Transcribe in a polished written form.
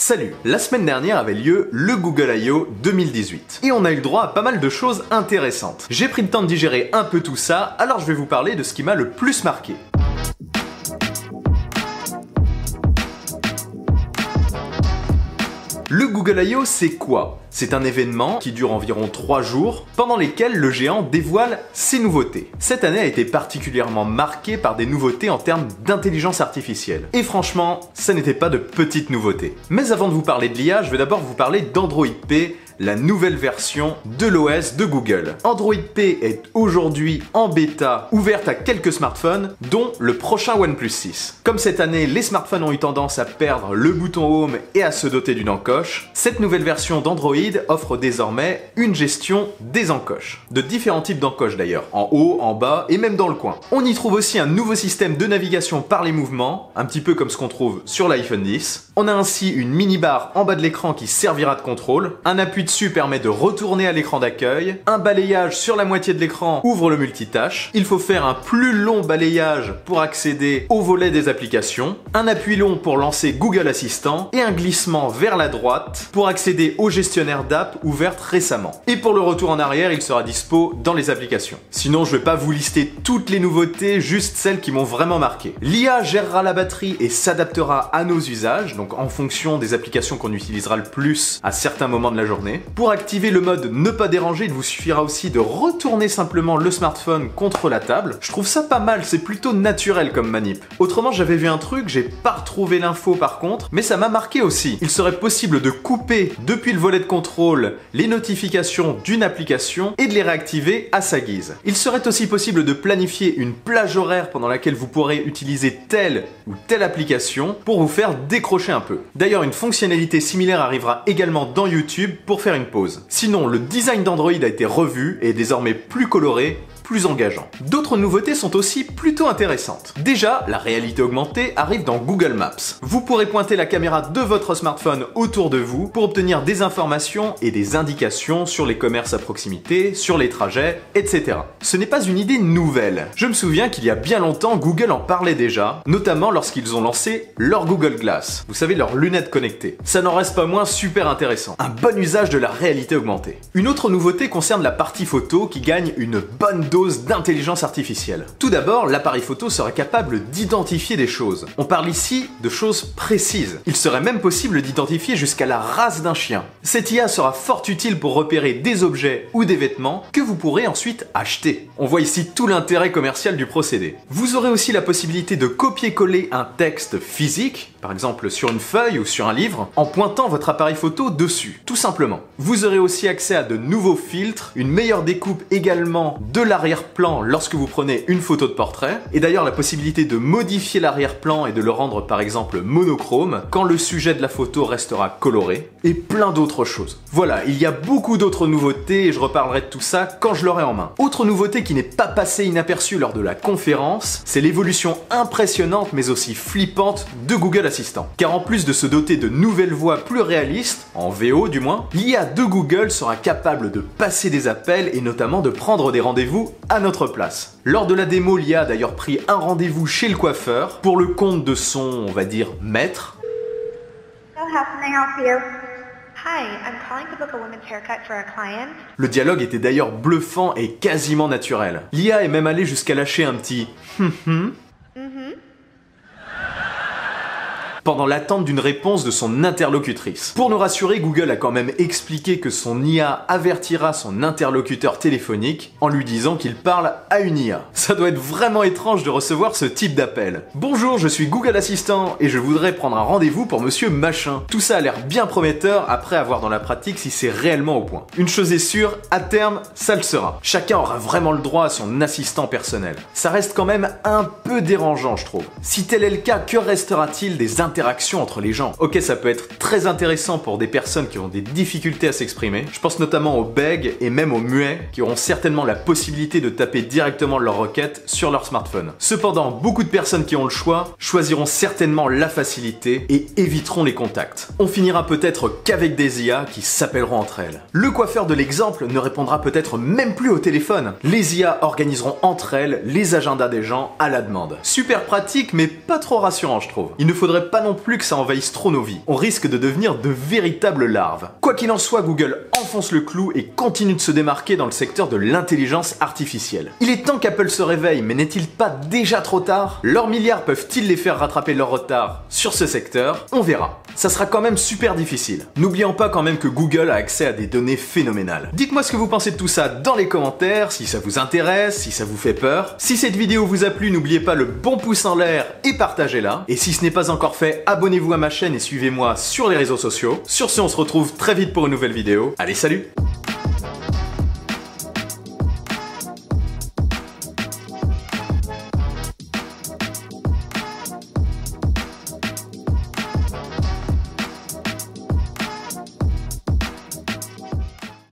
Salut! La semaine dernière avait lieu le Google I.O. 2018 et on a eu le droit à pas mal de choses intéressantes. J'ai pris le temps de digérer un peu tout ça, alors je vais vous parler de ce qui m'a le plus marqué. Le Google I.O. c'est quoi? C'est un événement qui dure environ 3 jours, pendant lesquels le géant dévoile ses nouveautés. Cette année a été particulièrement marquée par des nouveautés en termes d'intelligence artificielle. Et franchement, ça n'était pas de petites nouveautés. Mais avant de vous parler de l'IA, je vais d'abord vous parler d'Android P, la nouvelle version de l'OS de Google. Android P est aujourd'hui en bêta, ouverte à quelques smartphones, dont le prochain OnePlus 6. Comme cette année, les smartphones ont eu tendance à perdre le bouton Home et à se doter d'une encoche, cette nouvelle version d'Android offre désormais une gestion des encoches. De différents types d'encoches d'ailleurs, en haut, en bas et même dans le coin. On y trouve aussi un nouveau système de navigation par les mouvements, un petit peu comme ce qu'on trouve sur l'iPhone X. On a ainsi une mini-barre en bas de l'écran qui servira de contrôle, un appui dessus permet de retourner à l'écran d'accueil, un balayage sur la moitié de l'écran ouvre le multitâche, il faut faire un plus long balayage pour accéder au volet des applications, un appui long pour lancer Google Assistant et un glissement vers la droite pour accéder au gestionnaire d'app ouverte récemment. Et pour le retour en arrière, il sera dispo dans les applications. Sinon, je vais pas vous lister toutes les nouveautés, juste celles qui m'ont vraiment marqué. L'IA gérera la batterie et s'adaptera à nos usages, donc en fonction des applications qu'on utilisera le plus à certains moments de la journée. Pour activer le mode ne pas déranger, il vous suffira aussi de retourner simplement le smartphone contre la table. Je trouve ça pas mal, c'est plutôt naturel comme manip. Autrement, j'avais vu un truc, j'ai pas retrouvé l'info par contre, mais ça m'a marqué aussi. Il serait possible de couper depuis le volet de contrôle les notifications d'une application et de les réactiver à sa guise. Il serait aussi possible de planifier une plage horaire pendant laquelle vous pourrez utiliser telle ou telle application pour vous faire décrocher un peu. D'ailleurs, une fonctionnalité similaire arrivera également dans YouTube pour faire une pause. Sinon, le design d'Android a été revu et est désormais plus coloré, plus engageant. D'autres nouveautés sont aussi plutôt intéressantes. Déjà, la réalité augmentée arrive dans Google Maps. Vous pourrez pointer la caméra de votre smartphone autour de vous pour obtenir des informations et des indications sur les commerces à proximité, sur les trajets, etc. Ce n'est pas une idée nouvelle. Je me souviens qu'il y a bien longtemps, Google en parlait déjà, notamment lorsqu'ils ont lancé leur Google Glass. Vous savez, leurs lunettes connectées. Ça n'en reste pas moins super intéressant. Un bon usage de la réalité augmentée. Une autre nouveauté concerne la partie photo qui gagne une bonne dose d'intelligence artificielle. Tout d'abord, l'appareil photo sera capable d'identifier des choses. On parle ici de choses précises. Il serait même possible d'identifier jusqu'à la race d'un chien. Cette IA sera fort utile pour repérer des objets ou des vêtements que vous pourrez ensuite acheter. On voit ici tout l'intérêt commercial du procédé. Vous aurez aussi la possibilité de copier-coller un texte physique, par exemple sur une feuille ou sur un livre, en pointant votre appareil photo dessus, tout simplement. Vous aurez aussi accès à de nouveaux filtres, une meilleure découpe également de l'arrière-plan lorsque vous prenez une photo de portrait, et d'ailleurs la possibilité de modifier l'arrière-plan et de le rendre par exemple monochrome quand le sujet de la photo restera coloré, et plein d'autres choses. Voilà, il y a beaucoup d'autres nouveautés et je reparlerai de tout ça quand je l'aurai en main. Autre nouveauté qui n'est pas passée inaperçue lors de la conférence, c'est l'évolution impressionnante mais aussi flippante de Google Assistant. Car en plus de se doter de nouvelles voix plus réalistes, en VO du moins, l'IA de Google sera capable de passer des appels et notamment de prendre des rendez-vous à notre place. Lors de la démo, l'IA a d'ailleurs pris un rendez-vous chez le coiffeur pour le compte de son, on va dire, maître. Le dialogue était d'ailleurs bluffant et quasiment naturel. L'IA est même allée jusqu'à lâcher un petit pendant l'attente d'une réponse de son interlocutrice. Pour nous rassurer, Google a quand même expliqué que son IA avertira son interlocuteur téléphonique en lui disant qu'il parle à une IA. Ça doit être vraiment étrange de recevoir ce type d'appel. Bonjour, je suis Google Assistant et je voudrais prendre un rendez-vous pour monsieur Machin. Tout ça a l'air bien prometteur après avoir dans la pratique si c'est réellement au point. Une chose est sûre, à terme, ça le sera. Chacun aura vraiment le droit à son assistant personnel. Ça reste quand même un peu dérangeant, je trouve. Si tel est le cas, que restera-t-il des interactions entre les gens? Ok, ça peut être très intéressant pour des personnes qui ont des difficultés à s'exprimer. Je pense notamment aux bègues et même aux muets qui auront certainement la possibilité de taper directement leurs requêtes sur leur smartphone. Cependant, beaucoup de personnes qui ont le choix choisiront certainement la facilité et éviteront les contacts. On finira peut-être qu'avec des IA qui s'appelleront entre elles. Le coiffeur de l'exemple ne répondra peut-être même plus au téléphone. Les IA organiseront entre elles les agendas des gens à la demande. Super pratique mais pas trop rassurant, je trouve. Il ne faudrait pas pas non plus que ça envahisse trop nos vies. On risque de devenir de véritables larves. Quoi qu'il en soit, Google enfonce le clou et continue de se démarquer dans le secteur de l'intelligence artificielle. Il est temps qu'Apple se réveille, mais n'est-il pas déjà trop tard? Leurs milliards peuvent-ils les faire rattraper leur retard sur ce secteur? On verra. Ça sera quand même super difficile. N'oublions pas quand même que Google a accès à des données phénoménales. Dites-moi ce que vous pensez de tout ça dans les commentaires, si ça vous intéresse, si ça vous fait peur. Si cette vidéo vous a plu, n'oubliez pas le bon pouce en l'air et partagez-la. Et si ce n'est pas encore fait, abonnez-vous à ma chaîne et suivez-moi sur les réseaux sociaux. Sur ce, on se retrouve très vite pour une nouvelle vidéo. Allez, salut!